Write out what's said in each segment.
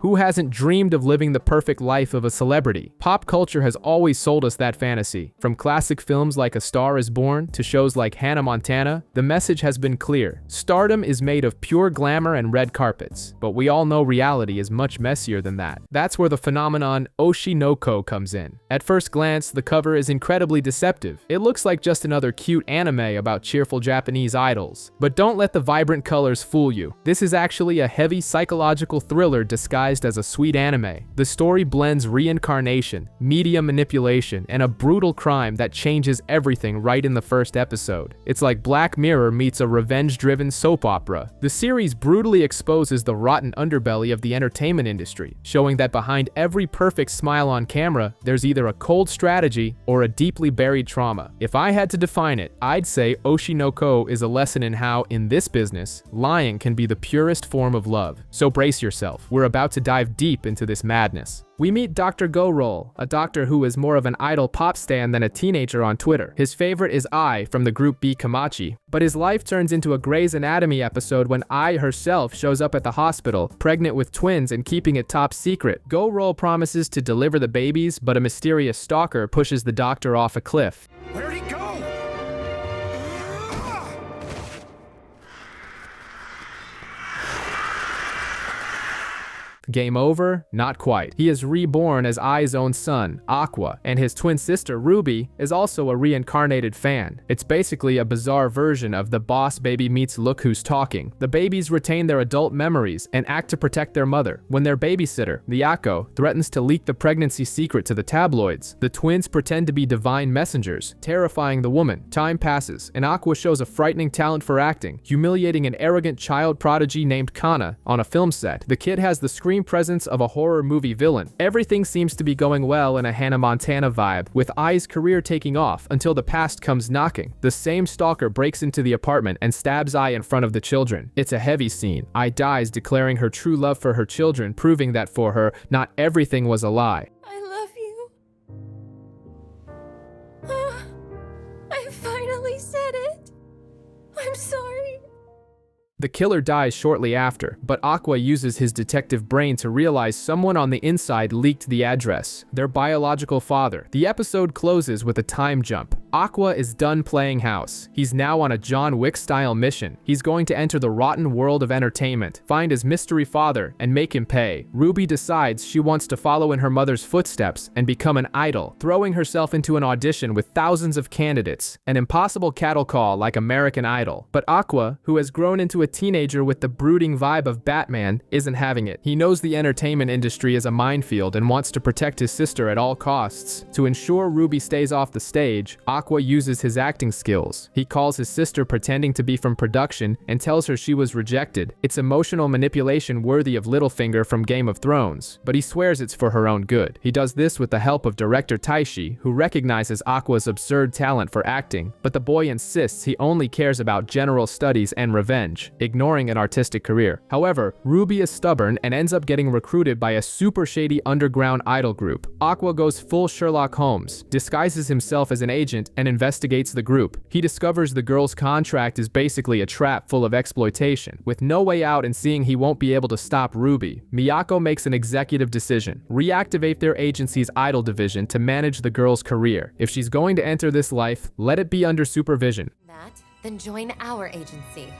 Who hasn't dreamed of living the perfect life of a celebrity? Pop culture has always sold us that fantasy. From classic films like A Star is Born to shows like Hannah Montana, the message has been clear. Stardom is made of pure glamour and red carpets, but we all know reality is much messier than that. That's where the phenomenon Oshi no Ko comes in. At first glance, the cover is incredibly deceptive. It looks like just another cute anime about cheerful Japanese idols. But don't let the vibrant colors fool you. This is actually a heavy psychological thriller disguised as a sweet anime. The story blends reincarnation, media manipulation, and a brutal crime that changes everything right in the first episode. It's like Black Mirror meets a revenge-driven soap opera. The series brutally exposes the rotten underbelly of the entertainment industry, showing that behind every perfect smile on camera, there's either a cold strategy or a deeply buried trauma. If I had to define it, I'd say Oshi no Ko is a lesson in how, in this business, lying can be the purest form of love. So brace yourself. We're about to dive deep into this madness. We meet Dr. Go-Roll, a doctor who is more of an idol pop stan than a teenager on Twitter. His favorite is Ai from the group B Kamachi, but his life turns into a Grey's Anatomy episode when Ai herself shows up at the hospital, pregnant with twins and keeping it top secret. Go-Roll promises to deliver the babies, but a mysterious stalker pushes the doctor off a cliff. Where'd he go? Game over? Not quite. He is reborn as Ai's own son, Aqua, and his twin sister, Ruby, is also a reincarnated fan. It's basically a bizarre version of the Boss Baby meets Look Who's Talking. The babies retain their adult memories and act to protect their mother. When their babysitter, the Akko, threatens to leak the pregnancy secret to the tabloids, the twins pretend to be divine messengers, terrifying the woman. Time passes, and Aqua shows a frightening talent for acting, humiliating an arrogant child prodigy named Kana on a film set. The kid has the screen presence of a horror movie villain. Everything seems to be going well in a Hannah Montana vibe, with Ai's career taking off until the past comes knocking. The same stalker breaks into the apartment and stabs Ai in front of the children. It's a heavy scene. Ai dies, declaring her true love for her children, proving that for her, not everything was a lie. I love you. I finally said it. I'm sorry. The killer dies shortly after, but Aqua uses his detective brain to realize someone on the inside leaked the address, their biological father. The episode closes with a time jump. Aqua is done playing house. He's now on a John Wick-style mission. He's going to enter the rotten world of entertainment, find his mystery father, and make him pay. Ruby decides she wants to follow in her mother's footsteps and become an idol, throwing herself into an audition with thousands of candidates, an impossible cattle call like American Idol. But Aqua, who has grown into a teenager with the brooding vibe of Batman, isn't having it. He knows the entertainment industry is a minefield and wants to protect his sister at all costs. To ensure Ruby stays off the stage, Aqua uses his acting skills. He calls his sister pretending to be from production and tells her she was rejected. It's emotional manipulation worthy of Littlefinger from Game of Thrones, but he swears it's for her own good. He does this with the help of director Taishi, who recognizes Aqua's absurd talent for acting, but the boy insists he only cares about general studies and revenge, ignoring an artistic career. However, Ruby is stubborn and ends up getting recruited by a super shady underground idol group. Aqua goes full Sherlock Holmes, disguises himself as an agent, and investigates the group. He discovers the girl's contract is basically a trap full of exploitation. With no way out and seeing he won't be able to stop Ruby, Miyako makes an executive decision: reactivate their agency's idol division to manage the girl's career. If she's going to enter this life, let it be under supervision. Then join our agency.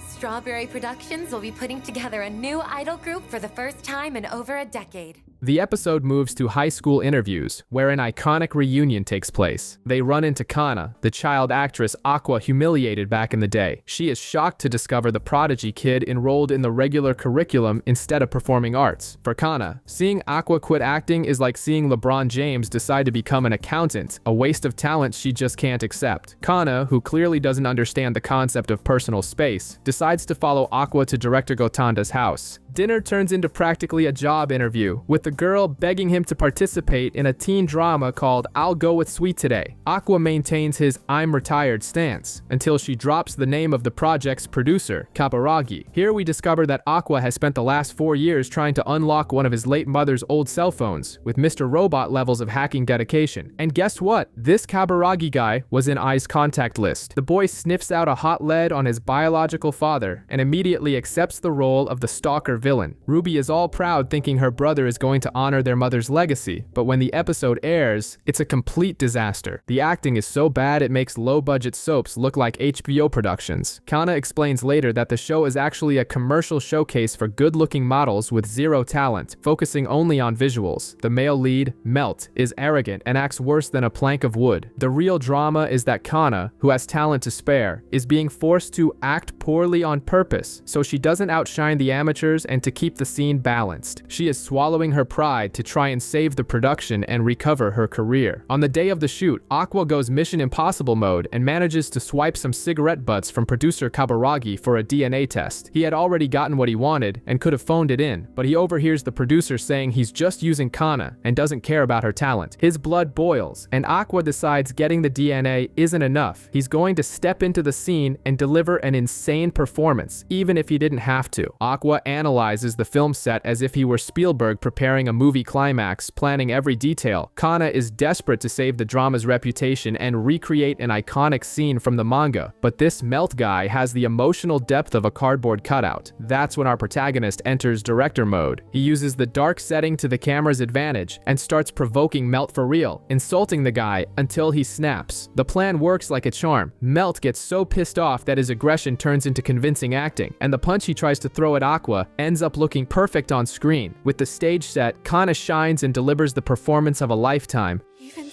Strawberry Productions will be putting together a new idol group for the first time in over a decade. The episode moves to high school interviews, where an iconic reunion takes place. They run into Kana, the child actress Aqua humiliated back in the day. She is shocked to discover the prodigy kid enrolled in the regular curriculum instead of performing arts. For Kana, seeing Aqua quit acting is like seeing LeBron James decide to become an accountant, a waste of talent she just can't accept. Kana, who clearly doesn't understand the concept of personal space, decides to follow Aqua to director Gotanda's house. Dinner turns into practically a job interview, with the girl begging him to participate in a teen drama called I'll Go With Sweet Today. Aqua maintains his I'm retired stance until she drops the name of the project's producer, Kaburagi. Here we discover that Aqua has spent the last 4 years trying to unlock one of his late mother's old cell phones with Mr. Robot levels of hacking dedication. And guess what? This Kaburagi guy was in Ai's contact list. The boy sniffs out a hot lead on his biological father and immediately accepts the role of the stalker villain. Ruby is all proud thinking her brother is going to honor their mother's legacy, but when the episode airs, it's a complete disaster. The acting is so bad it makes low-budget soaps look like HBO productions. Kana explains later that the show is actually a commercial showcase for good-looking models with zero talent, focusing only on visuals. The male lead, Melt, is arrogant and acts worse than a plank of wood. The real drama is that Kana, who has talent to spare, is being forced to act poorly on purpose so she doesn't outshine the amateurs and to keep the scene balanced. She is swallowing her pride to try and save the production and recover her career. On the day of the shoot, Aqua goes Mission Impossible mode and manages to swipe some cigarette butts from producer Kaburagi for a DNA test. He had already gotten what he wanted and could have phoned it in, but he overhears the producer saying he's just using Kana and doesn't care about her talent. His blood boils, and Aqua decides getting the DNA isn't enough. He's going to step into the scene and deliver an insane performance, even if he didn't have to. Aqua analyzes the film set as if he were Spielberg preparing a movie climax, planning every detail. Kana is desperate to save the drama's reputation and recreate an iconic scene from the manga, but this Melt guy has the emotional depth of a cardboard cutout. That's when our protagonist enters director mode. He uses the dark setting to the camera's advantage and starts provoking Melt for real, insulting the guy until he snaps. The plan works like a charm. Melt gets so pissed off that his aggression turns into convincing acting, and the punch he tries to throw at Aqua ends up looking perfect on screen. With the stage set, Kana shines and delivers the performance of a lifetime. Even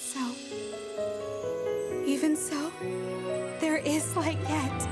so, there is light yet.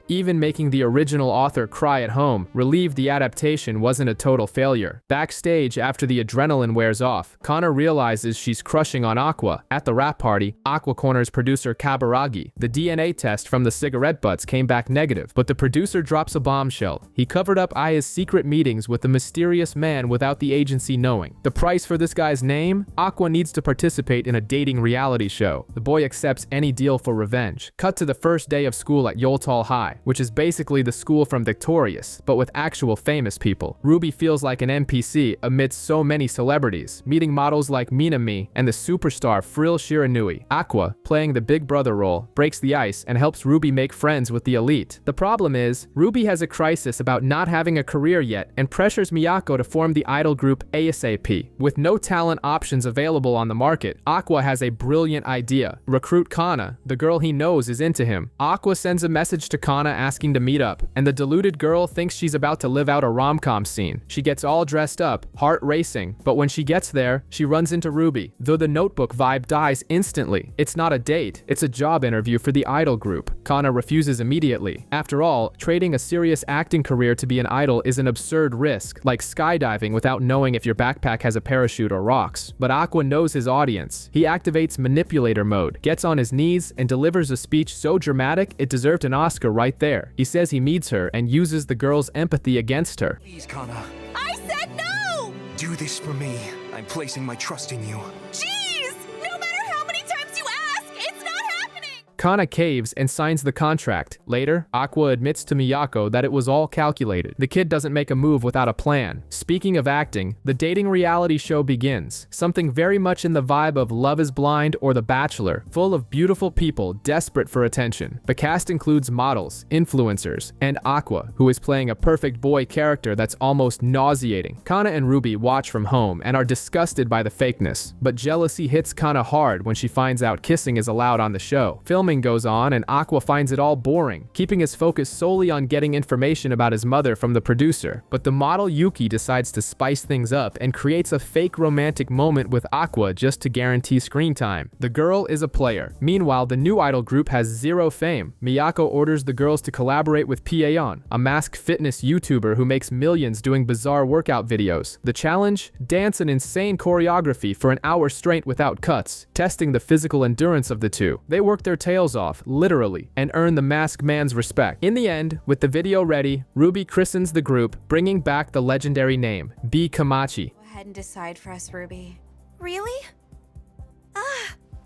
Even making the original author cry at home, relieved the adaptation wasn't a total failure. Backstage, after the adrenaline wears off, Kana realizes she's crushing on Aqua. At the rap party, Aqua corners producer Kaburagi. The DNA test from the cigarette butts came back negative, but the producer drops a bombshell. He covered up Aya's secret meetings with the mysterious man without the agency knowing. The price for this guy's name? Aqua needs to participate in a dating reality show. The boy accepts any deal for revenge. Cut to the first day of school at Yoltal High, which is basically the school from Victorious, but with actual famous people. Ruby feels like an NPC amidst so many celebrities, meeting models like Minami and the superstar Frill Shiranui. Aqua, playing the big brother role, breaks the ice and helps Ruby make friends with the elite. The problem is, Ruby has a crisis about not having a career yet and pressures Miyako to form the idol group ASAP. With no talent options available on the market, Aqua has a brilliant idea. Recruit Kana, the girl he knows is into him. Aqua sends a message to Kana asking to meet up, and the deluded girl thinks she's about to live out a rom-com scene. She gets all dressed up, heart racing, but when she gets there, she runs into Ruby, though the Notebook vibe dies instantly. It's not a date, it's a job interview for the idol group. Kana refuses immediately. After all, trading a serious acting career to be an idol is an absurd risk, like skydiving without knowing if your backpack has a parachute or rocks. But Aqua knows his audience. He activates manipulator mode, gets on his knees, and delivers a speech so dramatic it deserved an Oscar right there. He says he meets her and uses the girl's empathy against her. Please, Kana. I said no! Do this for me. I'm placing my trust in you. Jeez! No matter how many times you ask, it's not happening! Kana caves and signs the contract. Later, Aqua admits to Miyako that it was all calculated. The kid doesn't make a move without a plan. Speaking of acting, the dating reality show begins. Something very much in the vibe of Love is Blind or The Bachelor, full of beautiful people desperate for attention. The cast includes models, influencers, and Aqua, who is playing a perfect boy character that's almost nauseating. Kana and Ruby watch from home and are disgusted by the fakeness, but jealousy hits Kana hard when she finds out kissing is allowed on the show. Filming goes on and Aqua finds it all boring, keeping his focus solely on getting information about his mother from the producer. But the model Yuki decides to spice things up and creates a fake romantic moment with Aqua just to guarantee screen time. The girl is a player. Meanwhile, the new idol group has zero fame. Miyako orders the girls to collaborate with Pieon, a masked fitness YouTuber who makes millions doing bizarre workout videos. The challenge? Dance an insane choreography for an hour straight without cuts, testing the physical endurance of the two. They work their tail tails off, literally, and earn the masked man's respect. In the end, with the video ready, Ruby christens the group, bringing back the legendary name, B. Kamachi. Go ahead and decide for us, Ruby. Really?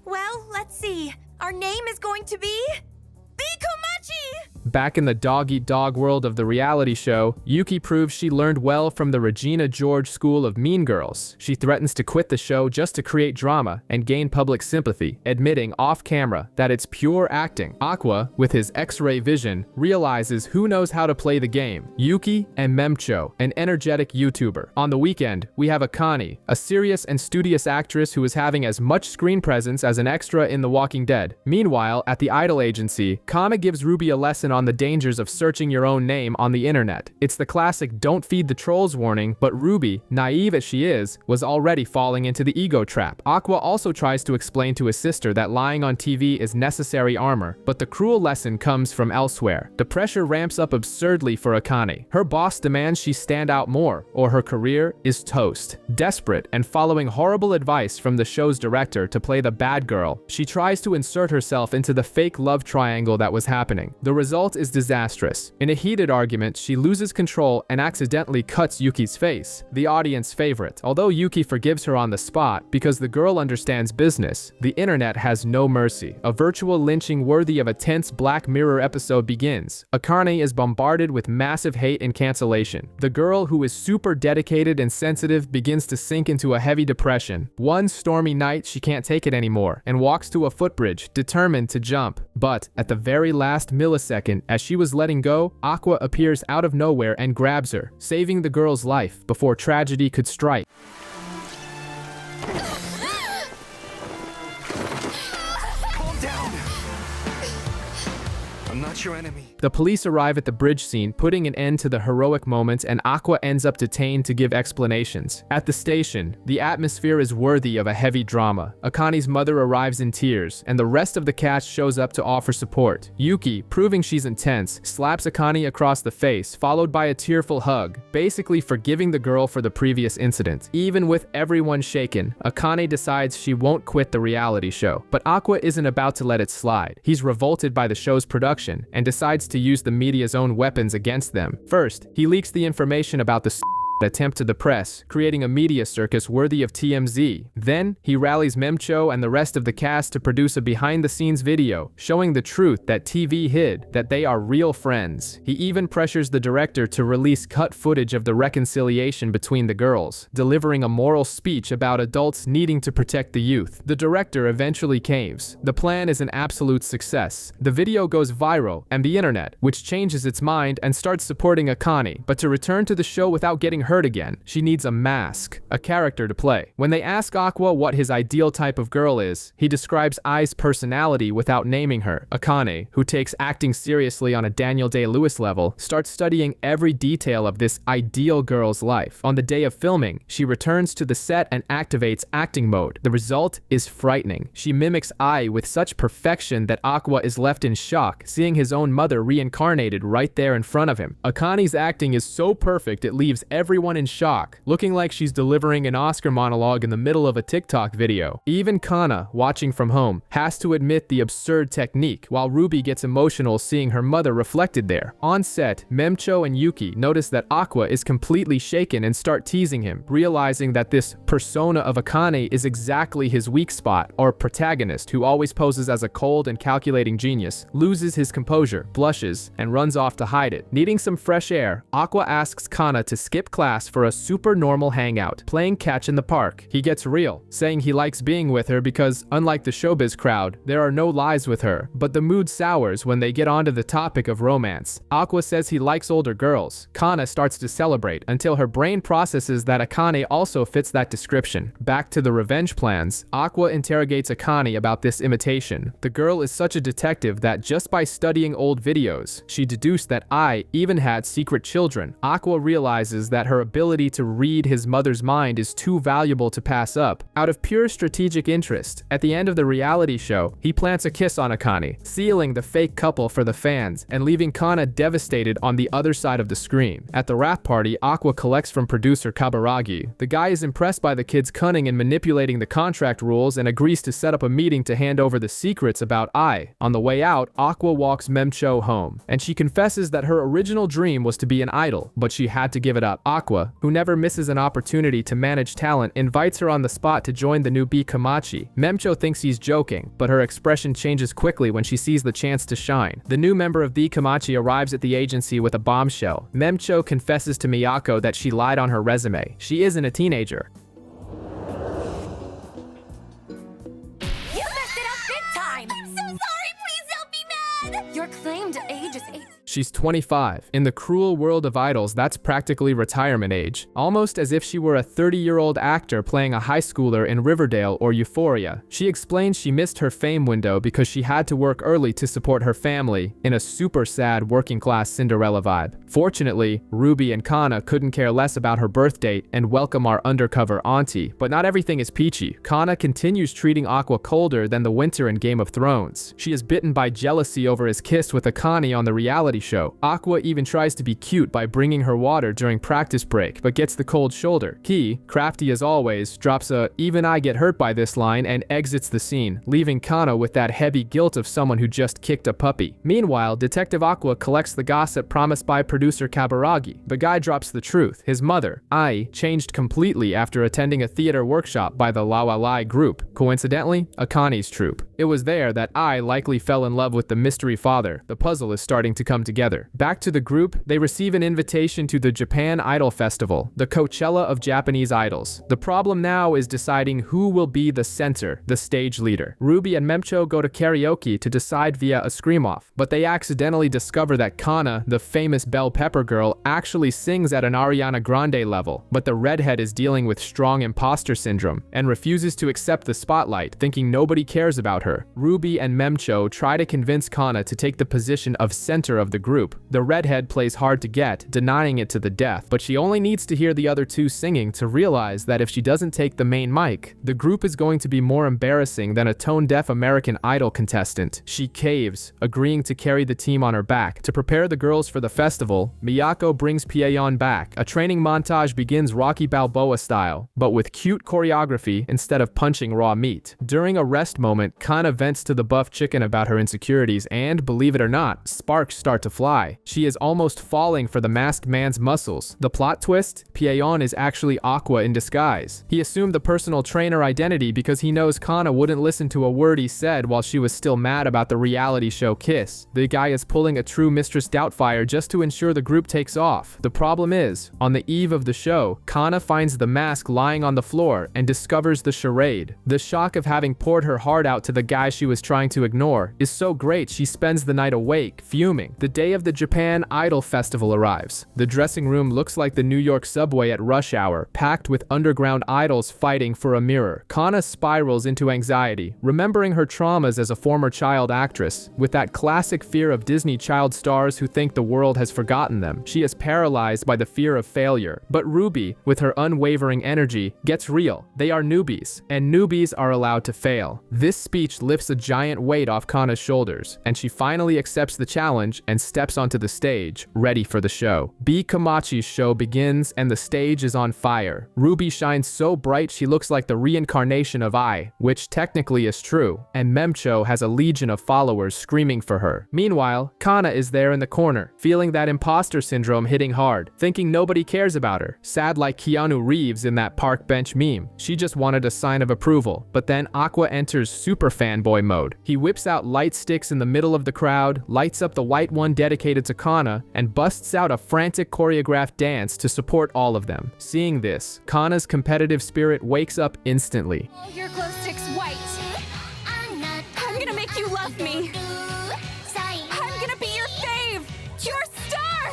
Well, let's see. Our name is going to be Bikomachi! Back in the dog-eat-dog world of the reality show, Yuki proves she learned well from the Regina George school of mean girls. She threatens to quit the show just to create drama and gain public sympathy, admitting off-camera that it's pure acting. Aqua, with his X-ray vision, realizes who knows how to play the game: Yuki and Memcho, an energetic YouTuber. On the weekend, we have Akane, a serious and studious actress who is having as much screen presence as an extra in The Walking Dead. Meanwhile, at the idol agency, Kana gives Ruby a lesson on the dangers of searching your own name on the internet. It's the classic "don't feed the trolls" warning, but Ruby, naive as she is, was already falling into the ego trap. Aqua also tries to explain to his sister that lying on TV is necessary armor, but the cruel lesson comes from elsewhere. The pressure ramps up absurdly for Akane. Her boss demands she stand out more, or her career is toast. Desperate and following horrible advice from the show's director to play the bad girl, she tries to insert herself into the fake love triangle that was happening. The result is disastrous. In a heated argument, she loses control and accidentally cuts Yuki's face, the audience favorite. Although Yuki forgives her on the spot because the girl understands business, the internet has no mercy. A virtual lynching worthy of a tense Black Mirror episode begins. Akane is bombarded with massive hate and cancellation. The girl, who is super dedicated and sensitive, begins to sink into a heavy depression. One stormy night, she can't take it anymore and walks to a footbridge, determined to jump. But at the very last millisecond, as she was letting go, Aqua appears out of nowhere and grabs her, saving the girl's life before tragedy could strike. Calm down. I'm not your enemy. The police arrive at the bridge scene, putting an end to the heroic moment, and Aqua ends up detained to give explanations. At the station, the atmosphere is worthy of a heavy drama. Akane's mother arrives in tears, and the rest of the cast shows up to offer support. Yuki, proving she's intense, slaps Akane across the face, followed by a tearful hug, basically forgiving the girl for the previous incident. Even with everyone shaken, Akane decides she won't quit the reality show. But Aqua isn't about to let it slide. He's revolted by the show's production and decides to use the media's own weapons against them. First, he leaks the information about the attempt to the press, creating a media circus worthy of TMZ. Then, he rallies Memcho and the rest of the cast to produce a behind-the-scenes video, showing the truth that TV hid, that they are real friends. He even pressures the director to release cut footage of the reconciliation between the girls, delivering a moral speech about adults needing to protect the youth. The director eventually caves. The plan is an absolute success. The video goes viral, and the internet, which changes its mind and starts supporting Akane. But to return to the show without getting hurt again, she needs a mask, a character to play. When they ask Aqua what his ideal type of girl is, he describes Ai's personality without naming her. Akane, who takes acting seriously on a Daniel Day-Lewis level, starts studying every detail of this ideal girl's life. On the day of filming, she returns to the set and activates acting mode. The result is frightening. She mimics Ai with such perfection that Aqua is left in shock, seeing his own mother reincarnated right there in front of him. Akane's acting is so perfect it leaves everyone in shock, looking like she's delivering an Oscar monologue in the middle of a TikTok video. Even Kana, watching from home, has to admit the absurd technique, while Ruby gets emotional seeing her mother reflected there. On set, Memcho and Yuki notice that Aqua is completely shaken and start teasing him, realizing that this persona of Akane is exactly his weak spot. Our protagonist, who always poses as a cold and calculating genius, loses his composure, blushes, and runs off to hide it. Needing some fresh air, Aqua asks Kana to skip class for a super normal hangout, playing catch in the park. He gets real, saying he likes being with her because, unlike the showbiz crowd, there are no lies with her. But the mood sours when they get onto the topic of romance. Aqua says he likes older girls. Kana starts to celebrate until her brain processes that Akane also fits that description. Back to the revenge plans, Aqua interrogates Akane about this imitation. The girl is such a detective that just by studying old videos, she deduced that Ai even had secret children. Aqua realizes that her her ability to read his mother's mind is too valuable to pass up. Out of pure strategic interest, at the end of the reality show, he plants a kiss on Akane, sealing the fake couple for the fans and leaving Kana devastated on the other side of the screen. At the wrap party, Aqua collects from producer Kaburagi. The guy is impressed by the kid's cunning in manipulating the contract rules and agrees to set up a meeting to hand over the secrets about Ai. On the way out, Aqua walks Memcho home, and she confesses that her original dream was to be an idol, but she had to give it up. Aqua, who never misses an opportunity to manage talent, invites her on the spot to join the new Bikamachi. Memcho thinks he's joking, but her expression changes quickly when she sees the chance to shine. The new member of Bikamachi arrives at the agency with a bombshell. Memcho confesses to Miyako that she lied on her resume. She isn't a teenager. You messed it up big time! I'm so sorry, please don't be mad! Your claimed age is 8. She's 25. In the cruel world of idols, that's practically retirement age. Almost as if she were a 30-year-old actor playing a high schooler in Riverdale or Euphoria. She explains she missed her fame window because she had to work early to support her family, in a super sad working-class Cinderella vibe. Fortunately, Ruby and Kana couldn't care less about her birth date and welcome our undercover auntie. But not everything is peachy. Kana continues treating Aqua colder than the winter in Game of Thrones. She is bitten by jealousy over his kiss with Akane on the reality show. Aqua even tries to be cute by bringing her water during practice break, but gets the cold shoulder. Ki, crafty as always, drops a "even I get hurt by this" line and exits the scene, leaving Kana with that heavy guilt of someone who just kicked a puppy. Meanwhile, Detective Aqua collects the gossip promised by producer Kaburagi. The guy drops the truth. His mother, Ai, changed completely after attending a theater workshop by the Lawalai group. Coincidentally, Akane's troupe. It was there that Ai likely fell in love with the mystery father. The puzzle is starting to come together. Back to the group, they receive an invitation to the Japan Idol Festival, the Coachella of Japanese idols. The problem now is deciding who will be the center, the stage leader. Ruby and Memcho go to karaoke to decide via a scream-off, but they accidentally discover that Kana, the famous bell pepper girl, actually sings at an Ariana Grande level, but the redhead is dealing with strong imposter syndrome and refuses to accept the spotlight, thinking nobody cares about her. Ruby and Memcho try to convince Kana to take the position of center of the group. The redhead plays hard to get, denying it to the death, but she only needs to hear the other two singing to realize that if she doesn't take the main mic, the group is going to be more embarrassing than a tone-deaf American Idol contestant. She caves, agreeing to carry the team on her back. To prepare the girls for the festival, Miyako brings Pieon back. A training montage begins Rocky Balboa style, but with cute choreography instead of punching raw meat. During a rest moment, Kana vents to the buff chicken about her insecurities and, believe it or not, sparks start to fly. She is almost falling for the masked man's muscles. The plot twist? Pieon is actually Aqua in disguise. He assumed the personal trainer identity because he knows Kana wouldn't listen to a word he said while she was still mad about the reality show kiss. The guy is pulling a true Mistress Doubtfire just to ensure the group takes off. The problem is, on the eve of the show, Kana finds the mask lying on the floor and discovers the charade. The shock of having poured her heart out to the guy she was trying to ignore is so great she spends the night awake, fuming. The day of the Japan Idol Festival arrives. The dressing room looks like the New York subway at rush hour, packed with underground idols fighting for a mirror. Kana spirals into anxiety, remembering her traumas as a former child actress. With that classic fear of Disney child stars who think the world has forgotten them, she is paralyzed by the fear of failure. But Ruby, with her unwavering energy, gets real. They are newbies, and newbies are allowed to fail. This speech lifts a giant weight off Kana's shoulders, and she finally accepts the challenge and steps onto the stage, ready for the show. Bikamachi's show begins and the stage is on fire. Ruby shines so bright she looks like the reincarnation of Ai, which technically is true, and Memcho has a legion of followers screaming for her. Meanwhile, Kana is there in the corner, feeling that imposter syndrome hitting hard, thinking nobody cares about her, sad like Keanu Reeves in that park bench meme. She just wanted a sign of approval, but then Aqua enters super fanboy mode. He whips out light sticks in the middle of the crowd, lights up the white one dedicated to Kana, and busts out a frantic choreographed dance to support all of them. Seeing this, Kana's competitive spirit wakes up instantly. All your glow sticks white. I'm gonna make you love me. I'm gonna be your fave, your star.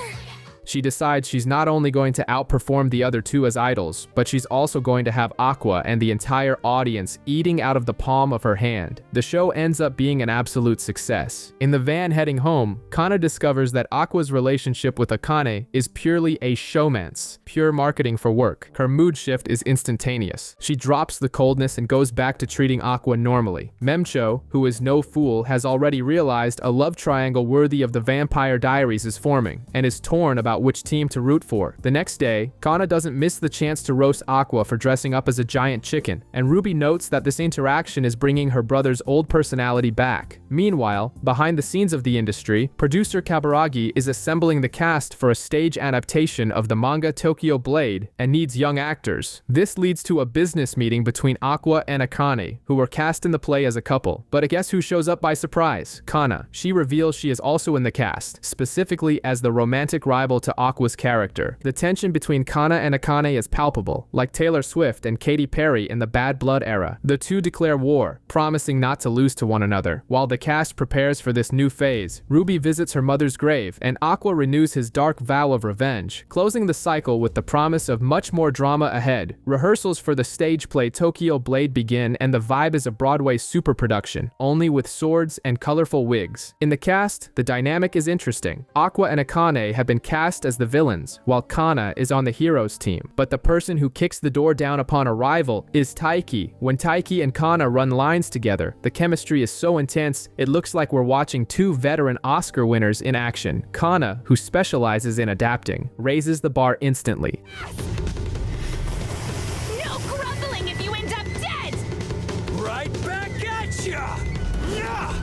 She decides she's not only going to outperform the other two as idols, but she's also going to have Aqua and the entire audience eating out of the palm of her hand. The show ends up being an absolute success. In the van heading home, Kana discovers that Aqua's relationship with Akane is purely a showmance, pure marketing for work. Her mood shift is instantaneous. She drops the coldness and goes back to treating Aqua normally. Memcho, who is no fool, has already realized a love triangle worthy of the Vampire Diaries is forming, and is torn about which team to root for. The next day, Kana doesn't miss the chance to roast Aqua for dressing up as a giant chicken, and Ruby notes that this interaction is bringing her brother's old personality back. Meanwhile, behind the scenes of the industry, producer Kaburagi is assembling the cast for a stage adaptation of the manga Tokyo Blade and needs young actors. This leads to a business meeting between Aqua and Akane, who were cast in the play as a couple. But guess who shows up by surprise? Kana. She reveals she is also in the cast, specifically as the romantic rival to Aqua's character. The tension between Kana and Akane is palpable, like Taylor Swift and Katy Perry in the Bad Blood era. The two declare war, promising not to lose to one another. While the cast prepares for this new phase, Ruby visits her mother's grave, and Aqua renews his dark vow of revenge, closing the cycle with the promise of much more drama ahead. Rehearsals for the stage play Tokyo Blade begin, and the vibe is a Broadway superproduction, only with swords and colorful wigs. In the cast, the dynamic is interesting. Aqua and Akane have been cast as the villains, while Kana is on the heroes team. But the person who kicks the door down upon arrival is Taiki. When Taiki and Kana run lines together, the chemistry is so intense, it looks like we're watching two veteran Oscar winners in action. Kana, who specializes in adapting, raises the bar instantly. No grumbling if you end up dead! Right back at ya! Yeah!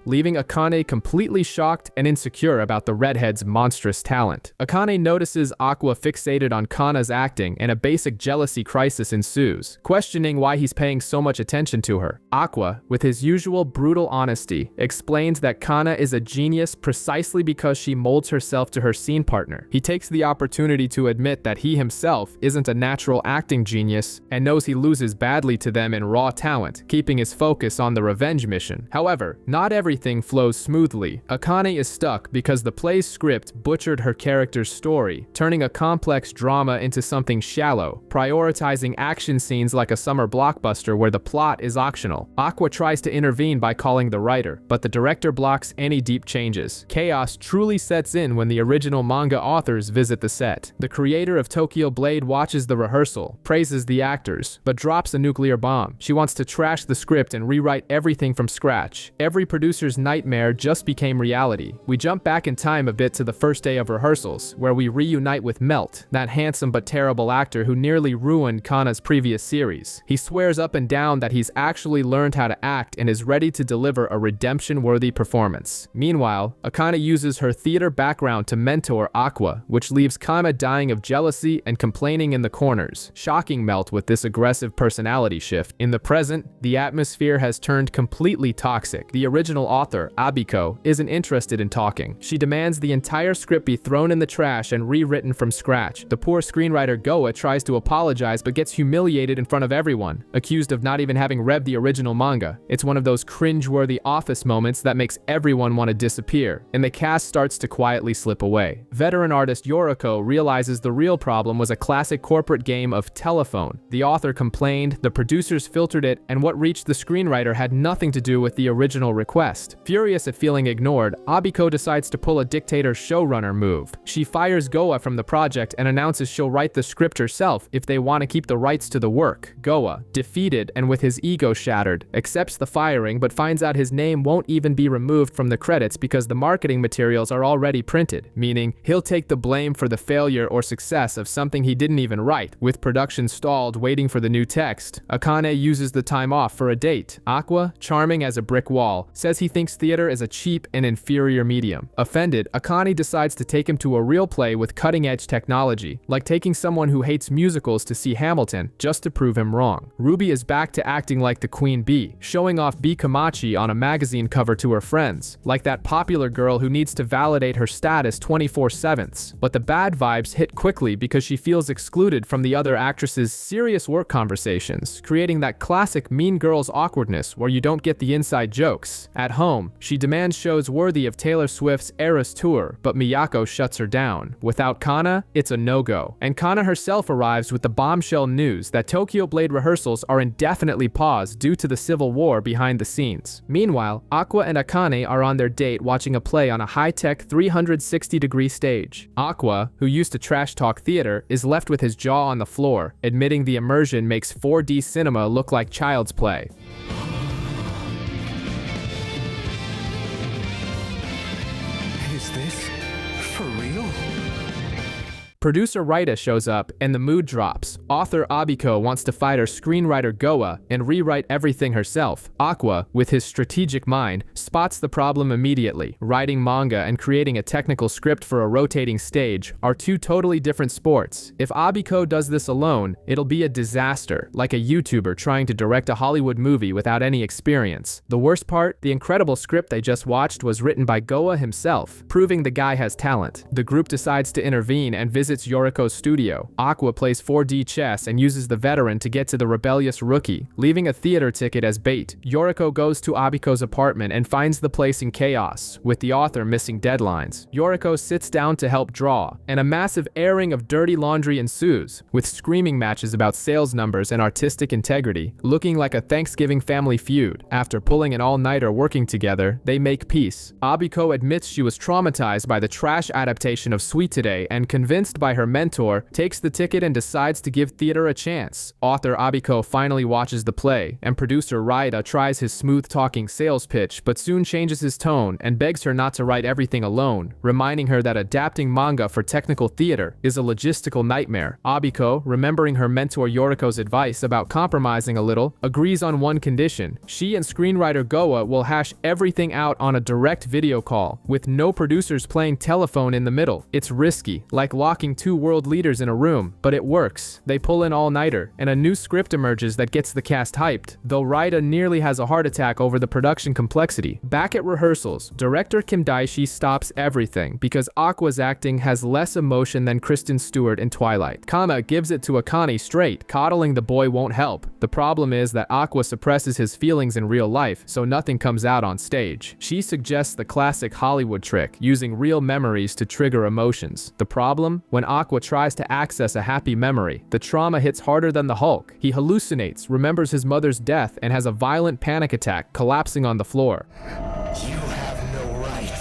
Leaving Akane completely shocked and insecure about the redhead's monstrous talent. Akane notices Aqua fixated on Kana's acting, and a basic jealousy crisis ensues, questioning why he's paying so much attention to her. Aqua, with his usual brutal honesty, explains that Kana is a genius precisely because she molds herself to her scene partner. He takes the opportunity to admit that he himself isn't a natural acting genius, and knows he loses badly to them in raw talent, keeping his focus on the revenge mission. However, not everything flows smoothly. Akane is stuck because the play's script butchered her character's story, turning a complex drama into something shallow, prioritizing action scenes like a summer blockbuster where the plot is optional. Aqua tries to intervene by calling the writer, but the director blocks any deep changes. Chaos truly sets in when the original manga authors visit the set. The creator of Tokyo Blade watches the rehearsal, praises the actors, but drops a nuclear bomb. She wants to trash the script and rewrite everything from scratch. Every producer's nightmare just became reality. We jump back in time a bit to the first day of rehearsals, where we reunite with Melt, that handsome but terrible actor who nearly ruined Kana's previous series. He swears up and down that he's actually learned how to act and is ready to deliver a redemption-worthy performance. Meanwhile, Akane uses her theater background to mentor Aqua, which leaves Kana dying of jealousy and complaining in the corners, shocking Melt with this aggressive personality shift. In the present, the atmosphere has turned completely toxic. The original author, Abiko, isn't interested in talking. She demands the entire script be thrown in the trash and rewritten from scratch. The poor screenwriter Goa tries to apologize but gets humiliated in front of everyone, accused of not even having read the original manga. It's one of those cringe-worthy office moments that makes everyone want to disappear, and the cast starts to quietly slip away. Veteran artist Yoriko realizes the real problem was a classic corporate game of telephone. The author complained, the producers filtered it, and what reached the screenwriter had nothing to do with the original request. Furious at feeling ignored, Abiko decides to pull a dictator showrunner move. She fires Goa from the project and announces she'll write the script herself if they want to keep the rights to the work. Goa, defeated and with his ego shattered, accepts the firing but finds out his name won't even be removed from the credits because the marketing materials are already printed, meaning he'll take the blame for the failure or success of something he didn't even write. With production stalled waiting for the new text, Akane uses the time off for a date. Aqua, charming as a brick wall, says he thinks theater is a cheap and inferior medium. Offended, Akane decides to take him to a real play with cutting-edge technology, like taking someone who hates musicals to see Hamilton just to prove him wrong. Ruby is back to acting like the queen bee, showing off Bikomachi on a magazine cover to her friends, like that popular girl who needs to validate her status 24/7. But the bad vibes hit quickly because she feels excluded from the other actresses' serious work conversations, creating that classic Mean Girls awkwardness where you don't get the inside jokes. At home, she demands shows worthy of Taylor Swift's Eras Tour, but Miyako shuts her down. Without Kana, it's a no-go. And Kana herself arrives with the bombshell news that Tokyo Blade rehearsals are indefinitely paused due to the civil war behind the scenes. Meanwhile, Aqua and Akane are on their date watching a play on a high-tech 360-degree stage. Aqua, who used to trash-talk theater, is left with his jaw on the floor, admitting the immersion makes 4D cinema look like child's play. Is this for real? Producer Raita shows up, and the mood drops. Author Abiko wants to fight her screenwriter Goa and rewrite everything herself. Aqua, with his strategic mind, spots the problem immediately. Writing manga and creating a technical script for a rotating stage are two totally different sports. If Abiko does this alone, it'll be a disaster, like a YouTuber trying to direct a Hollywood movie without any experience. The worst part, the incredible script they just watched was written by Goa himself, proving the guy has talent. The group decides to intervene and visits Yoriko's studio. Aqua plays 4D chess and uses the veteran to get to the rebellious rookie, leaving a theater ticket as bait. Yoriko goes to Abiko's apartment and finds the place in chaos, with the author missing deadlines. Yoriko sits down to help draw, and a massive airing of dirty laundry ensues, with screaming matches about sales numbers and artistic integrity, looking like a Thanksgiving family feud. After pulling an all-nighter working together, they make peace. Abiko admits she was traumatized by the trash adaptation of Sweet Today and convinced by her mentor, takes the ticket and decides to give theater a chance. Author Abiko finally watches the play, and producer Raida tries his smooth-talking sales pitch but soon changes his tone and begs her not to write everything alone, reminding her that adapting manga for technical theater is a logistical nightmare. Abiko, remembering her mentor Yoriko's advice about compromising a little, agrees on one condition. She and screenwriter Goa will hash everything out on a direct video call, with no producers playing telephone in the middle. It's risky, like locking two world leaders in a room, but it works. They pull an all-nighter, and a new script emerges that gets the cast hyped, though Raida nearly has a heart attack over the production complexity. Back at rehearsals, director Kim Daishi stops everything because Aqua's acting has less emotion than Kristen Stewart in Twilight. Kana gives it to Akane straight, coddling the boy won't help. The problem is that Aqua suppresses his feelings in real life, so nothing comes out on stage. She suggests the classic Hollywood trick, using real memories to trigger emotions. The problem? When Aqua tries to access a happy memory, the trauma hits harder than the Hulk. He hallucinates, remembers his mother's death, and has a violent panic attack, collapsing on the floor. You have no right.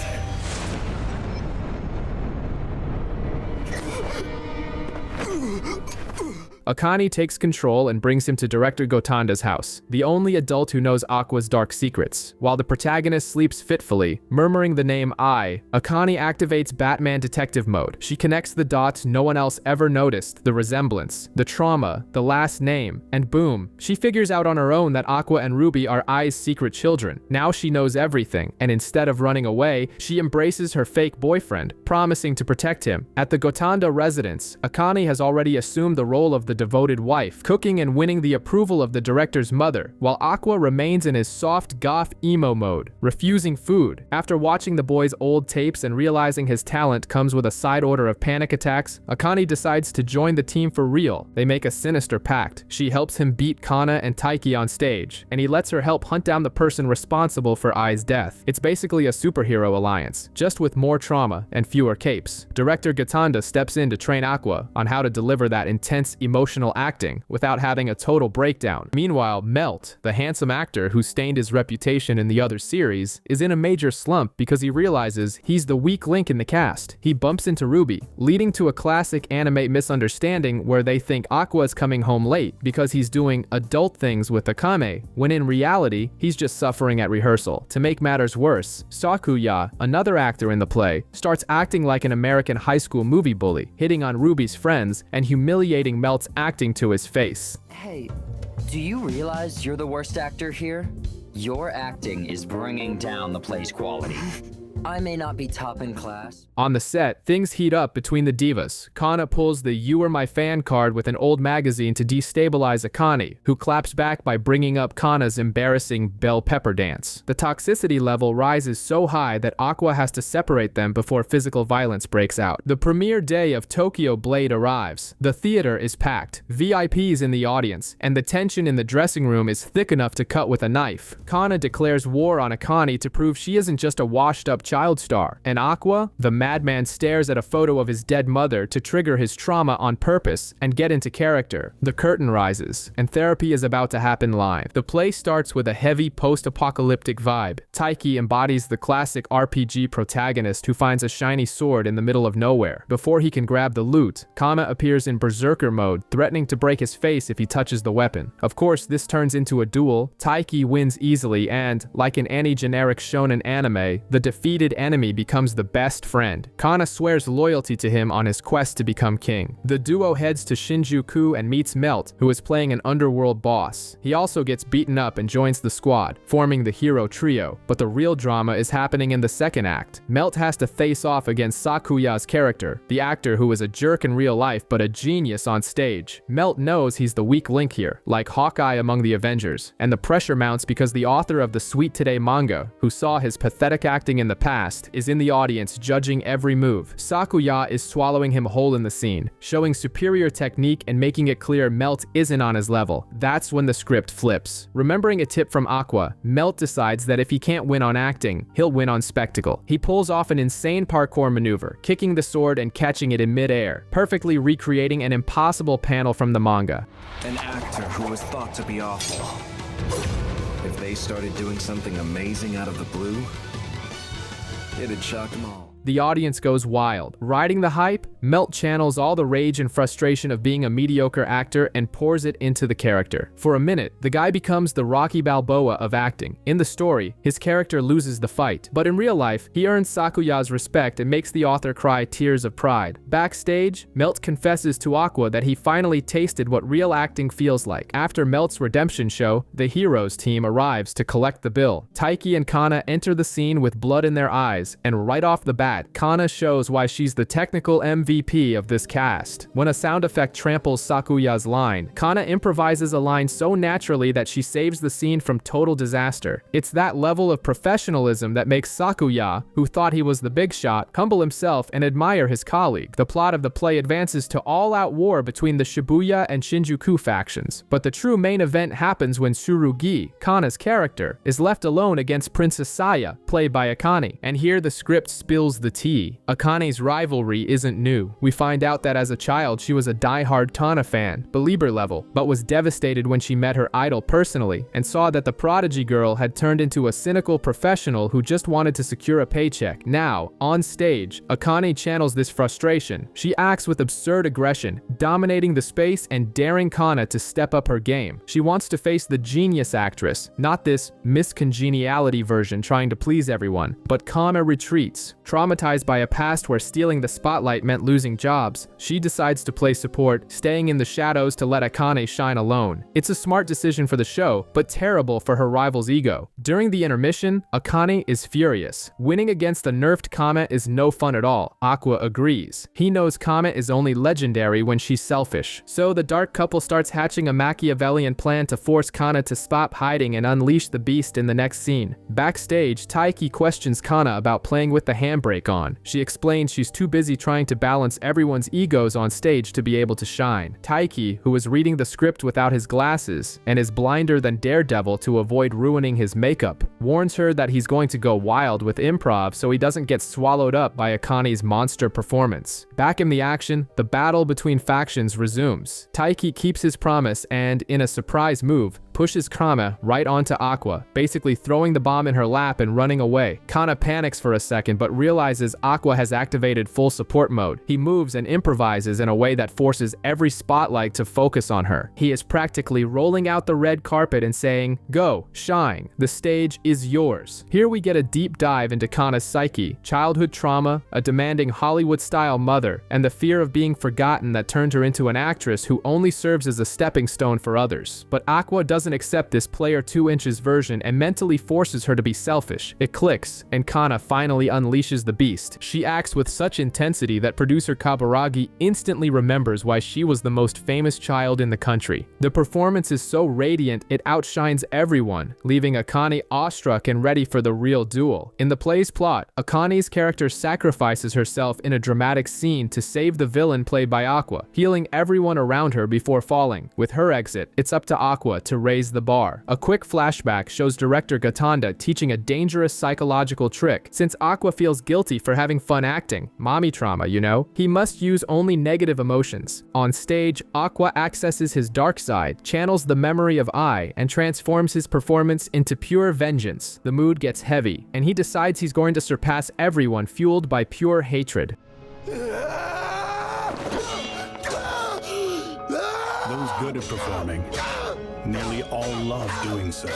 Akane takes control and brings him to director Gotanda's house, the only adult who knows Aqua's dark secrets. While the protagonist sleeps fitfully, murmuring the name I, Akane activates Batman detective mode. She connects the dots no one else ever noticed, the resemblance, the trauma, the last name, and boom, she figures out on her own that Aqua and Ruby are Ai's secret children. Now she knows everything, and instead of running away, she embraces her fake boyfriend, promising to protect him. At the Gotanda residence, Akane has already assumed the role of the devoted wife, cooking and winning the approval of the director's mother, while Aqua remains in his soft goth emo mode, refusing food. After watching the boy's old tapes and realizing his talent comes with a side order of panic attacks, Akane decides to join the team for real. They make a sinister pact. She helps him beat Kana and Taiki on stage, and he lets her help hunt down the person responsible for Ai's death. It's basically a superhero alliance, just with more trauma and fewer capes. Director Gotanda steps in to train Aqua on how to deliver that intense emotional acting without having a total breakdown. Meanwhile, Melt, the handsome actor who stained his reputation in the other series, is in a major slump because he realizes he's the weak link in the cast. He bumps into Ruby, leading to a classic anime misunderstanding where they think Aqua is coming home late because he's doing adult things with Akame, when in reality, he's just suffering at rehearsal. To make matters worse, Sakuya, another actor in the play, starts acting like an American high school movie bully, hitting on Ruby's friends and humiliating Melt's acting to his face. Hey, do you realize you're the worst actor here? Your acting is bringing down the play's quality. I may not be top in class. On the set, things heat up between the divas. Kana pulls the "You Are My Fan" card with an old magazine to destabilize Akane, who claps back by bringing up Kana's embarrassing bell pepper dance. The toxicity level rises so high that Aqua has to separate them before physical violence breaks out. The premiere day of Tokyo Blade arrives. The theater is packed, VIPs in the audience, and the tension in the dressing room is thick enough to cut with a knife. Kana declares war on Akane to prove she isn't just a washed-up child star. And Aqua, the madman, stares at a photo of his dead mother to trigger his trauma on purpose and get into character. The curtain rises, and therapy is about to happen live. The play starts with a heavy post-apocalyptic vibe. Taiki embodies the classic RPG protagonist who finds a shiny sword in the middle of nowhere. Before he can grab the loot, Kama appears in berserker mode, threatening to break his face if he touches the weapon. Of course, this turns into a duel. Taiki wins easily and, like in any generic shonen anime, the defeated enemy becomes the best friend. Kana swears loyalty to him on his quest to become king. The duo heads to Shinjuku and meets Melt, who is playing an underworld boss. He also gets beaten up and joins the squad, forming the hero trio. But the real drama is happening in the second act. Melt has to face off against Sakuya's character, the actor who is a jerk in real life but a genius on stage. Melt knows he's the weak link here, like Hawkeye among the Avengers, and the pressure mounts because the author of the Sweet Today manga, who saw his pathetic acting in the past, is in the audience judging every move. Sakuya is swallowing him whole in the scene, showing superior technique and making it clear Melt isn't on his level. That's when the script flips. Remembering a tip from Aqua, Melt decides that if he can't win on acting, he'll win on spectacle. He pulls off an insane parkour maneuver, kicking the sword and catching it in mid-air, perfectly recreating an impossible panel from the manga. An actor who was thought to be awful. If they started doing something amazing out of the blue, it'd shock them all. The audience goes wild. Riding the hype, Melt channels all the rage and frustration of being a mediocre actor and pours it into the character. For a minute, the guy becomes the Rocky Balboa of acting. In the story, his character loses the fight, but in real life, he earns Sakuya's respect and makes the author cry tears of pride. Backstage, Melt confesses to Aqua that he finally tasted what real acting feels like. After Melt's redemption show, the heroes team arrives to collect the bill. Taiki and Kana enter the scene with blood in their eyes, and right off the bat, Kana shows why she's the technical MVP of this cast. When a sound effect tramples Sakuya's line, Kana improvises a line so naturally that she saves the scene from total disaster. It's that level of professionalism that makes Sakuya, who thought he was the big shot, humble himself and admire his colleague. The plot of the play advances to all-out war between the Shibuya and Shinjuku factions, but the true main event happens when Tsurugi, Kana's character, is left alone against Princess Saya, played by Akane, and here the script spills the tea. Akane's rivalry isn't new. We find out that as a child she was a die-hard Tana fan, belieber level, but was devastated when she met her idol personally and saw that the prodigy girl had turned into a cynical professional who just wanted to secure a paycheck. Now, on stage, Akane channels this frustration. She acts with absurd aggression, dominating the space and daring Kana to step up her game. She wants to face the genius actress, not this miscongeniality version trying to please everyone. But Kana retreats. Traumatized by a past where stealing the spotlight meant losing jobs, she decides to play support, staying in the shadows to let Akane shine alone. It's a smart decision for the show, but terrible for her rival's ego. During the intermission, Akane is furious. Winning against the nerfed Kama is no fun at all. Aqua agrees. He knows Kama is only legendary when she's selfish. So the dark couple starts hatching a Machiavellian plan to force Kana to stop hiding and unleash the beast in the next scene. Backstage, Taiki questions Kana about playing with the handbrake on. She explains she's too busy trying to balance everyone's egos on stage to be able to shine. Taiki, who is reading the script without his glasses and is blinder than Daredevil to avoid ruining his makeup, warns her that he's going to go wild with improv so he doesn't get swallowed up by Akane's monster performance. Back in the action, the battle between factions resumes. Taiki keeps his promise and, in a surprise move, pushes Kana right onto Aqua, basically throwing the bomb in her lap and running away. Kana panics for a second but realizes Aqua has activated full support mode. He moves and improvises in a way that forces every spotlight to focus on her. He is practically rolling out the red carpet and saying, "Go, shine, the stage is yours." Here we get a deep dive into Kana's psyche, childhood trauma, a demanding Hollywood-style mother, and the fear of being forgotten that turned her into an actress who only serves as a stepping stone for others. But Aqua doesn't doesn't accept this player 2 inches version and mentally forces her to be selfish. It clicks, and Kana finally unleashes the beast. She acts with such intensity that producer Kaburagi instantly remembers why she was the most famous child in the country. The performance is so radiant it outshines everyone, leaving Akane awestruck and ready for the real duel. In the play's plot, Akane's character sacrifices herself in a dramatic scene to save the villain played by Aqua, healing everyone around her before falling. With her exit, it's up to Aqua to raise the bar. A quick flashback shows director Gatanda teaching a dangerous psychological trick. Since Aqua feels guilty for having fun acting, mommy trauma, you know, he must use only negative emotions. On stage, Aqua accesses his dark side, channels the memory of I, and transforms his performance into pure vengeance. The mood gets heavy, and he decides he's going to surpass everyone, fueled by pure hatred. Those good at performing nearly all love doing so.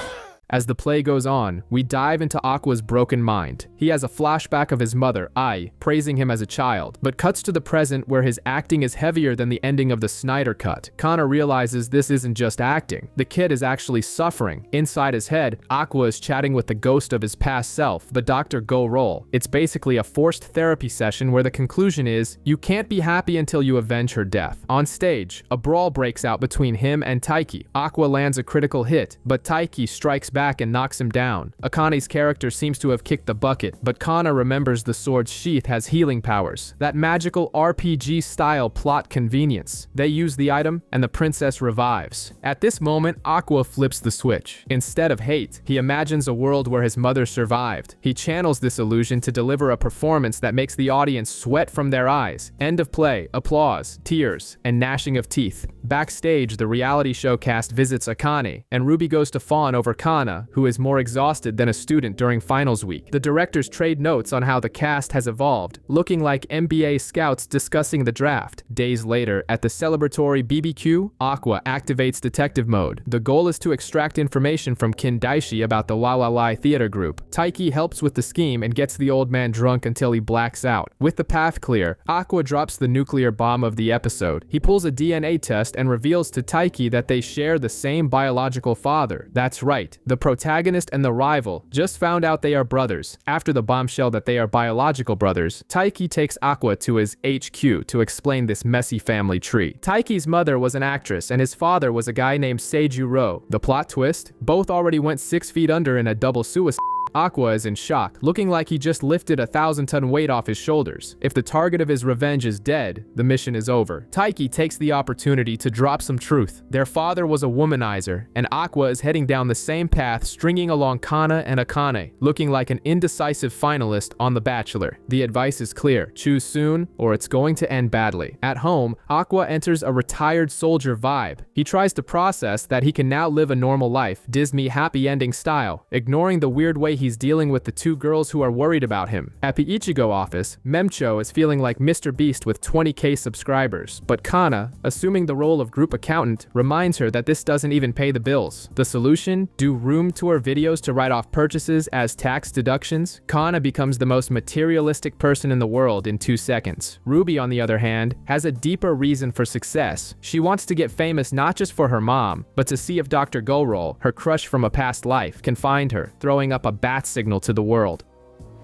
As the play goes on, we dive into Aqua's broken mind. He has a flashback of his mother, Ai, praising him as a child, but cuts to the present where his acting is heavier than the ending of the Snyder Cut. Kana realizes this isn't just acting. The kid is actually suffering. Inside his head, Aqua is chatting with the ghost of his past self, the Dr. Go Roll. It's basically a forced therapy session where the conclusion is, you can't be happy until you avenge her death. On stage, a brawl breaks out between him and Taiki. Aqua lands a critical hit, but Taiki strikes back and knocks him down. Akane's character seems to have kicked the bucket, but Kana remembers the sword's sheath has healing powers. That magical RPG-style plot convenience. They use the item, and the princess revives. At this moment, Aqua flips the switch. Instead of hate, he imagines a world where his mother survived. He channels this illusion to deliver a performance that makes the audience sweat from their eyes. End of play, applause, tears, and gnashing of teeth. Backstage, the reality show cast visits Akane, and Ruby goes to fawn over Kana, who is more exhausted than a student during finals week. The directors trade notes on how the cast has evolved, looking like NBA scouts discussing the draft. Days later, at the celebratory BBQ, Aqua activates detective mode. The goal is to extract information from Kindaishi about the Walalai theater group. Taiki helps with the scheme and gets the old man drunk until he blacks out. With the path clear, Aqua drops the nuclear bomb of the episode. He pulls a DNA test and reveals to Taiki that they share the same biological father. That's right, the protagonist and the rival just found out they are brothers. After the bombshell that they are biological brothers, Taiki takes Aqua to his HQ to explain this messy family tree. Taiki's mother was an actress and his father was a guy named Seiju Ro. The plot twist? Both already went 6 feet under in a double suicide. Aqua is in shock, looking like he just lifted a 1,000-ton weight off his shoulders. If the target of his revenge is dead, the mission is over. Taiki takes the opportunity to drop some truth. Their father was a womanizer, and Aqua is heading down the same path, stringing along Kana and Akane, looking like an indecisive finalist on The Bachelor. The advice is clear: choose soon, or it's going to end badly. At home, Aqua enters a retired soldier vibe. He tries to process that he can now live a normal life, Disney happy ending style, ignoring the weird way he's dealing with the 2 girls who are worried about him. At the Ichigo office, Memcho is feeling like Mr. Beast with 20k subscribers, but Kana, assuming the role of group accountant, reminds her that this doesn't even pay the bills. The solution? Do room tour videos to write off purchases as tax deductions? Kana becomes the most materialistic person in the world in 2 seconds. Ruby, on the other hand, has a deeper reason for success. She wants to get famous not just for her mom, but to see if Dr. Golroll, her crush from a past life, can find her, throwing up a bat signal to the world.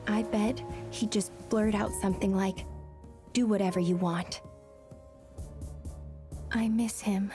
I bet he'd just blurt out something like, "Do whatever you want." I miss him.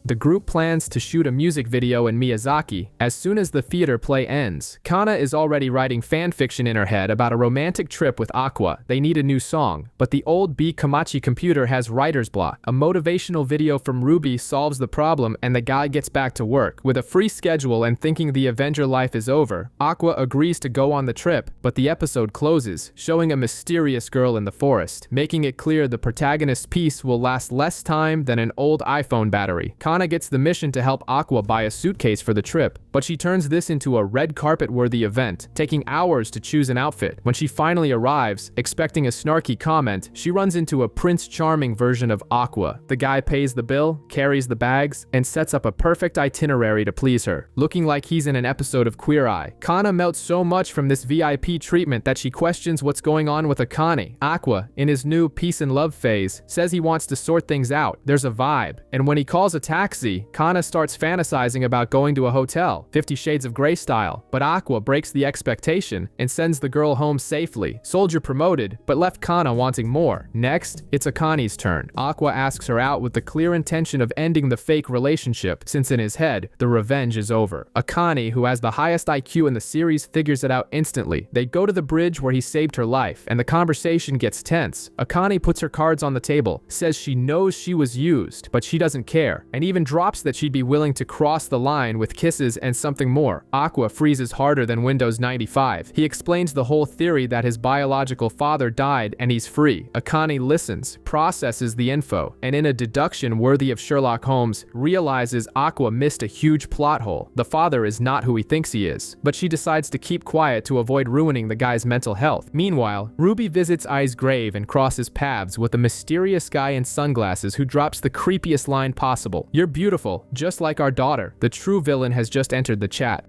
The group plans to shoot a music video in Miyazaki as soon as the theater play ends. Kana is already writing fan fiction in her head about a romantic trip with Aqua. They need a new song, but the old B Komachi computer has writer's block. A motivational video from Ruby solves the problem and the guy gets back to work. With a free schedule and thinking the Avenger life is over, Aqua agrees to go on the trip, but the episode closes, showing a mysterious girl in the forest, making it clear the protagonist's peace will last less time than an old iPhone battery. Kana gets the mission to help Aqua buy a suitcase for the trip, But she turns this into a red carpet-worthy event, taking hours to choose an outfit. When she finally arrives, expecting a snarky comment, she runs into a Prince Charming version of Aqua. The guy pays the bill, carries the bags, and sets up a perfect itinerary to please her. Looking like he's in an episode of Queer Eye, Kana melts so much from this VIP treatment that she questions what's going on with Akane. Aqua, in his new peace and love phase, says he wants to sort things out. There's a vibe. And when he calls a taxi, Kana starts fantasizing about going to a hotel, 50 Shades of Grey style. But Aqua breaks the expectation and sends the girl home safely. Soldier promoted, but left Kana wanting more. Next, it's Akane's turn. Aqua asks her out with the clear intention of ending the fake relationship, since in his head, the revenge is over. Akane, who has the highest IQ in the series, figures it out instantly. They go to the bridge where he saved her life, and the conversation gets tense. Akane puts her cards on the table, says she knows she was used, but she doesn't care, and even drops that she'd be willing to cross the line with kisses and something more. Aqua freezes harder than Windows 95. He explains the whole theory that his biological father died and he's free. Akane listens, processes the info, and in a deduction worthy of Sherlock Holmes, realizes Aqua missed a huge plot hole. The father is not who he thinks he is, but she decides to keep quiet to avoid ruining the guy's mental health. Meanwhile, Ruby visits Ai's grave and crosses paths with a mysterious guy in sunglasses who drops the creepiest line possible. "You're beautiful, just like our daughter." The true villain has just entered the chat.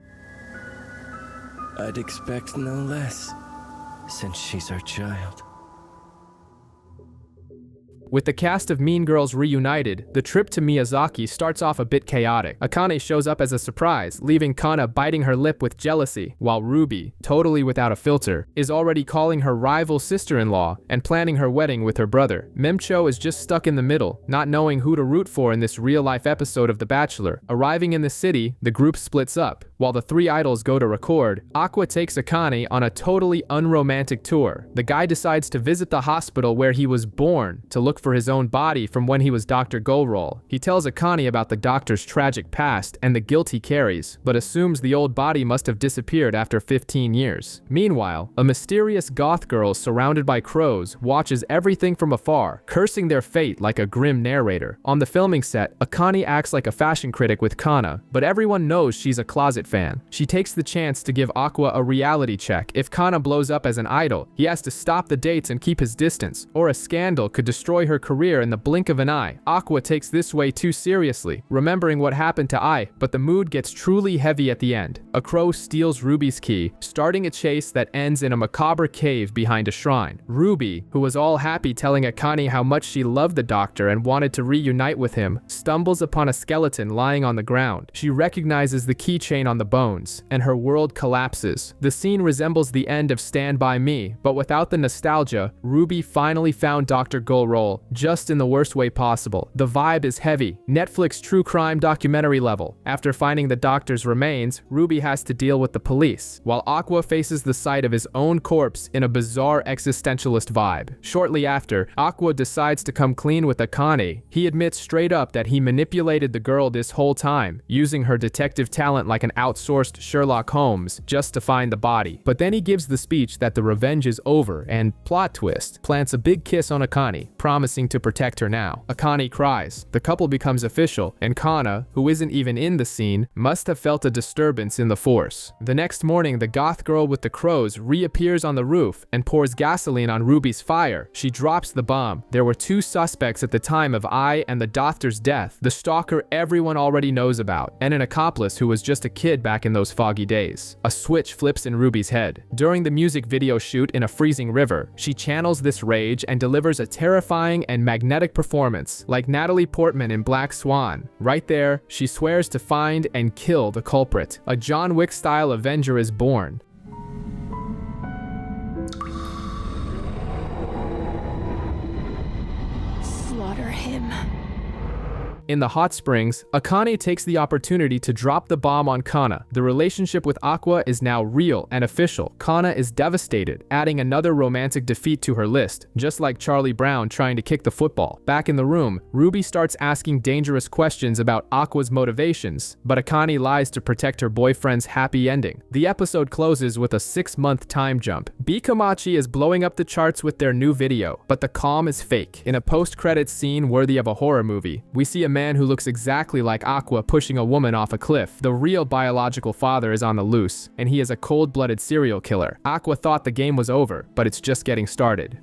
I'd expect no less, since she's our child. With the cast of Mean Girls reunited, the trip to Miyazaki starts off a bit chaotic. Akane shows up as a surprise, leaving Kana biting her lip with jealousy, while Ruby, totally without a filter, is already calling her rival sister-in-law and planning her wedding with her brother. Memcho is just stuck in the middle, not knowing who to root for in this real-life episode of The Bachelor. Arriving in the city, the group splits up. While the three idols go to record, Aqua takes Akane on a totally unromantic tour. The guy decides to visit the hospital where he was born to look for his own body from when he was Dr. Golroll. He tells Akane about the doctor's tragic past and the guilt he carries, but assumes the old body must have disappeared after 15 years. Meanwhile, a mysterious goth girl surrounded by crows watches everything from afar, cursing their fate like a grim narrator. On the filming set, Akane acts like a fashion critic with Kana, but everyone knows she's a closet fan. She takes the chance to give Aqua a reality check. If Kana blows up as an idol, he has to stop the dates and keep his distance, or a scandal could destroy her career in the blink of an eye. Aqua takes this way too seriously, remembering what happened to Ai, but the mood gets truly heavy at the end. A crow steals Ruby's key, starting a chase that ends in a macabre cave behind a shrine. Ruby, who was all happy telling Akane how much she loved the doctor and wanted to reunite with him, stumbles upon a skeleton lying on the ground. She recognizes the keychain on the bones, and her world collapses. The scene resembles the end of Stand By Me, but without the nostalgia. Ruby finally found Dr. Golroll, just in the worst way possible. The vibe is heavy, Netflix true crime documentary level. After finding the doctor's remains, Ruby has to deal with the police, while Aqua faces the sight of his own corpse in a bizarre existentialist vibe. Shortly after, Aqua decides to come clean with Akane. He admits straight up that he manipulated the girl this whole time, using her detective talent like an outsourced Sherlock Holmes just to find the body. But then he gives the speech that the revenge is over and, plot twist, plants a big kiss on Akane, promising to protect her now. Akane cries. The couple becomes official, and Kana, who isn't even in the scene, must have felt a disturbance in the force. The next morning, the goth girl with the crows reappears on the roof and pours gasoline on Ruby's fire. She drops the bomb. There were two suspects at the time of Ai and the doctor's death, the stalker everyone already knows about, and an accomplice who was just a kid back in those foggy days. A switch flips in Ruby's head. During the music video shoot in a freezing river, she channels this rage and delivers a terrifying and magnetic performance, like Natalie Portman in Black Swan. Right there, she swears to find and kill the culprit. A John Wick-style Avenger is born. Slaughter him. In the hot springs, Akane takes the opportunity to drop the bomb on Kana. The relationship with Aqua is now real and official. Kana is devastated, adding another romantic defeat to her list, just like Charlie Brown trying to kick the football. Back in the room, Ruby starts asking dangerous questions about Aqua's motivations, but Akane lies to protect her boyfriend's happy ending. The episode closes with a 6-month time jump. Bikamachi is blowing up the charts with their new video, but the calm is fake. In a post-credits scene worthy of a horror movie, we see a man man who looks exactly like Aqua pushing a woman off a cliff. The real biological father is on the loose, and he is a cold-blooded serial killer. Aqua thought the game was over, but it's just getting started.